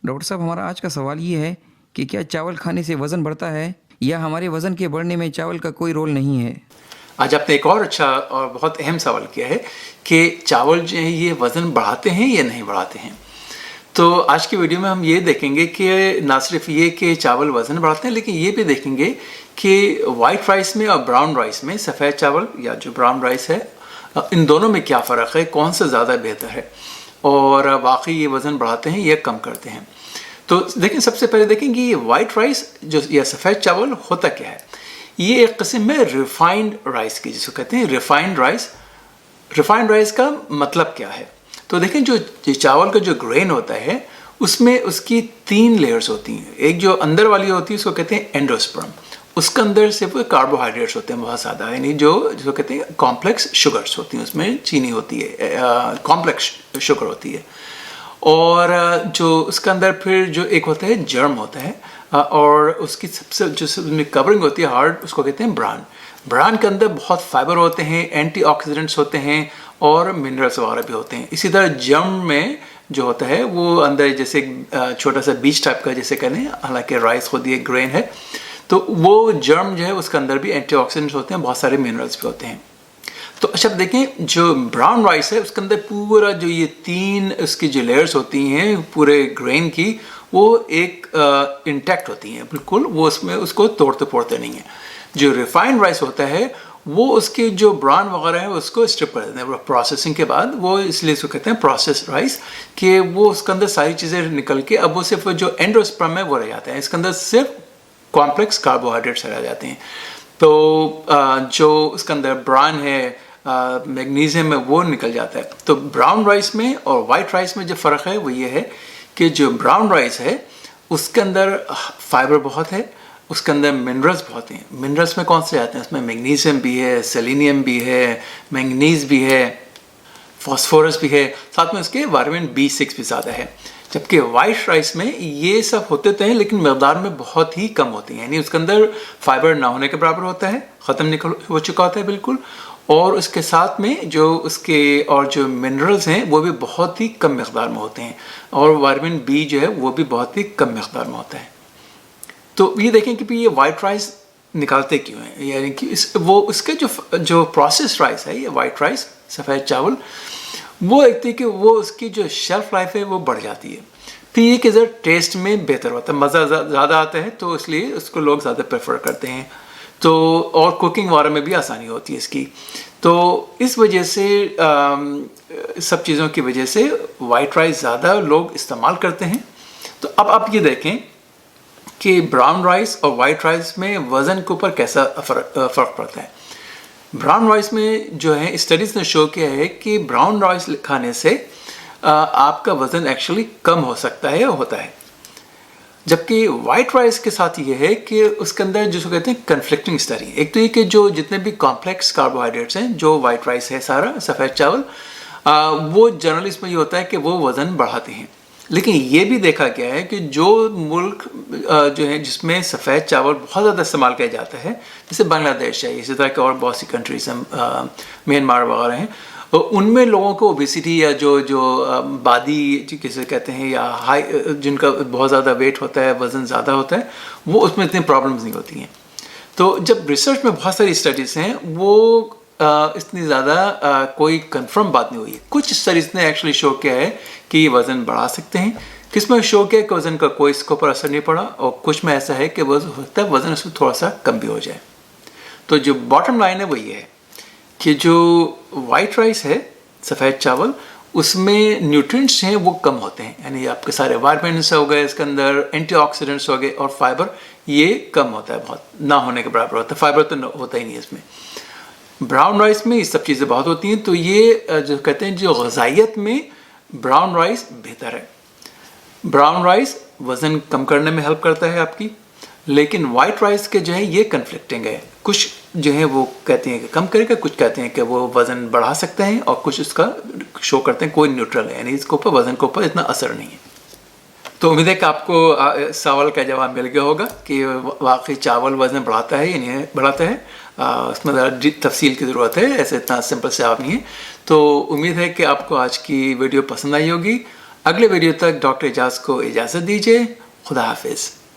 Doctor साहब, हमारा आज का सवाल ये है कि क्या चावल खाने से वज़न बढ़ता है या हमारे वज़न के बढ़ने में चावल का कोई रोल नहीं है। आज आपने एक और अच्छा और बहुत अहम सवाल किया है कि चावल जो है ये वज़न बढ़ाते हैं या नहीं बढ़ाते हैं। तो आज की वीडियो में हम ये देखेंगे कि ना सिर्फ ये कि चावल वज़न बढ़ाते हैं, लेकिन ये भी देखेंगे कि वाइट राइस में और ब्राउन राइस में, सफ़ेद चावल या जो ब्राउन राइस है, इन दोनों में क्या फ़र्क है, कौन सा ज़्यादा बेहतर है और वाकई ये वज़न बढ़ाते हैं या कम करते हैं। तो देखें, सबसे पहले देखें कि ये वाइट राइस जो या सफ़ेद चावल होता क्या है। ये एक किस्म में रिफाइंड राइस की, जिसको कहते हैं रिफाइंड राइस। रिफाइंड राइस का मतलब क्या है? तो देखें, जो चावल का जो ग्रेन होता है उसमें उसकी 3 लेयर्स होती हैं। एक जो अंदर वाली होती है उसको कहते हैं एंडोस्पर्म। उसके अंदर सिर्फ कार्बोहाइड्रेट्स होते हैं बहुत ज़्यादा, यानी जो कहते हैं कॉम्प्लेक्स शुगर्स होती हैं, उसमें चीनी होती है, कॉम्प्लेक्स शुगर होती है। और जो उसके अंदर फिर जो एक होता है जर्म होता है, और उसकी सबसे जो कवरिंग होती है हार्ड, उसको कहते हैं ब्रान। ब्रान के अंदर बहुत फाइबर होते हैं, एंटीऑक्सीडेंट्स होते हैं और मिनरल्स वगैरह भी होते हैं। इसी तरह जर्म में जो होता है वो अंदर जैसे छोटा सा बीज टाइप का जैसे कहते हैं, हालांकि राइस खुद ये ग्रेन है, तो वो जर्म जो है उसके अंदर भी एंटीऑक्सीडेंट्स होते हैं, बहुत सारे मिनरल्स भी होते हैं। तो अच्छा देखें, जो ब्राउन राइस है उसके अंदर पूरा जो ये 3 उसकी जो लेयर्स होती हैं पूरे ग्रेन की, वो एक इंटैक्ट होती हैं बिल्कुल, वो उसमें उसको तोड़ते फोड़ते नहीं है। जो रिफाइंड राइस होता है वो उसके जो ब्राउन वगैरह है उसको स्ट्रिप कर देते हैं प्रोसेसिंग के बाद, वो इसलिए इसको कहते हैं प्रोसेस राइस, कि वो उसके अंदर सारी चीज़ें निकल के अब वो सिर्फ जो एंडोस्पर्म है वो रह जाते हैं, इसके अंदर सिर्फ कॉम्प्लेक्स कार्बोहाइड्रेट्स रह जाते हैं। तो जो उसके अंदर ब्राउन है, मैग्नीशियम है, वो निकल जाता है। तो ब्राउन राइस में और वाइट राइस में जो फ़र्क है वो ये है कि जो ब्राउन राइस है उसके अंदर फाइबर बहुत है, उसके अंदर मिनरल्स बहुत हैं। मिनरल्स में कौन से आते हैं? उसमें मैग्नीशियम भी है, सेलेनियम भी है, मैंगनीज भी है, फॉस्फोरस भी है, साथ में उसके विटामिन B6 भी ज़्यादा है। जबकि वाइट राइस में ये सब होते तो हैं लेकिन मकदार में बहुत ही कम होती हैं, यानी उसके अंदर फाइबर ना होने के बराबर होता है, ख़त्म हो चुका होता है बिल्कुल, और उसके साथ में जो उसके और जो मिनरल्स हैं वो भी बहुत ही कम मकदार में होते हैं, और विटामिन B जो है वो भी बहुत ही कम मकदार में होता है। तो ये देखें कि ये वाइट राइस निकालते क्यों हैं, यानी कि उसके जो प्रोसेस राइस है, ये वाइट राइस सफ़ेद चावल, वो एक थी कि वो उसकी जो शेल्फ लाइफ है वो बढ़ जाती है। फिर ये कि ज़रा टेस्ट में बेहतर होता है, मज़ा ज़्यादा आता है, तो इसलिए उसको लोग ज़्यादा प्रेफर करते हैं। तो और कुकिंग वगैरह में भी आसानी होती है इसकी। तो इस वजह से सब चीज़ों की वजह से वाइट राइस ज़्यादा लोग इस्तेमाल करते हैं। तो अब आप ये देखें कि ब्राउन राइस और वाइट राइस में वज़न के ऊपर कैसा फ़र्क पड़ता है। ब्राउन राइस में जो है स्टडीज़ ने शो किया है कि ब्राउन राइस खाने से आपका वज़न एक्चुअली कम हो सकता है या होता है, जबकि वाइट राइस के साथ ये है कि उसके अंदर जिसको कहते हैं कन्फ्लिक्टिंग स्टडी। एक तो ये कि जो जितने भी कॉम्प्लेक्स कार्बोहाइड्रेट्स हैं जो वाइट राइस है सारा सफ़ेद चावल, वो जनरली इसमें ये होता है कि वो वज़न बढ़ाते हैं। लेकिन ये भी देखा गया है कि जो मुल्क जो है जिसमें सफ़ेद चावल बहुत ज़्यादा इस्तेमाल किया जाता है, जैसे बांग्लादेश है, इसी तरह के और बहुत सी कंट्रीज हैं, म्यांमार वगैरह हैं, उनमें लोगों को ओबेसिटी या जो बादी किसे कहते हैं, या हाई जिनका बहुत ज़्यादा वेट होता है, वज़न ज़्यादा होता है, वो उसमें इतनी प्रॉब्लम्स नहीं होती हैं। तो जब रिसर्च में बहुत सारी स्टडीज़ हैं, वो इतनी ज़्यादा कोई कंफर्म बात नहीं हुई है। कुछ स्टडीज़ ने एक्चुअली शो किया है कि वज़न बढ़ा सकते हैं, किस में शो किया कि वज़न का कोई इसके ऊपर असर नहीं पड़ा, और कुछ में ऐसा है कि वो हो सकता है वज़न उसमें थोड़ा सा कम भी हो जाए। तो जो बॉटम लाइन है वो ये है कि जो वाइट राइस है सफ़ेद चावल, उसमें न्यूट्रिएंट्स हैं वो कम होते हैं, यानी आपके सारे वाइटामिन्स हो गए, इसके अंदर एंटीऑक्सीडेंट्स हो गए, और फाइबर ये कम होता है, बहुत ना होने के बराबर होता है, फाइबर तो होता ही नहीं है इसमें। ब्राउन राइस में ये सब चीज़ें बहुत होती हैं, तो ये जो कहते हैं जो ग़िज़ाइयत में ब्राउन राइस बेहतर है। ब्राउन राइस वज़न कम करने में हेल्प करता है आपकी, लेकिन वाइट राइस के जो है ये कन्फ्लिक्टिंग है। कुछ जो है वो कहते हैं कि कम करेगा, कुछ कहते हैं कि वो वज़न बढ़ा सकते हैं, और कुछ उसका शो करते हैं कोई न्यूट्रल है, यानी इसके ऊपर वज़न के ऊपर इतना असर नहीं है। तो उम्मीद है कि आपको सवाल का जवाब मिल गया होगा कि वाकई चावल वज़न बढ़ाता है या नहीं बढ़ाता है। उसमें ज़रा तफसील की ज़रूरत है, ऐसे इतना सिंपल से जवाब नहीं है। तो उम्मीद है कि आपको आज की वीडियो पसंद आई होगी। اگلے ویڈیو تک ڈاکٹر اعجاز کو اجازت دیجیے. خدا حافظ.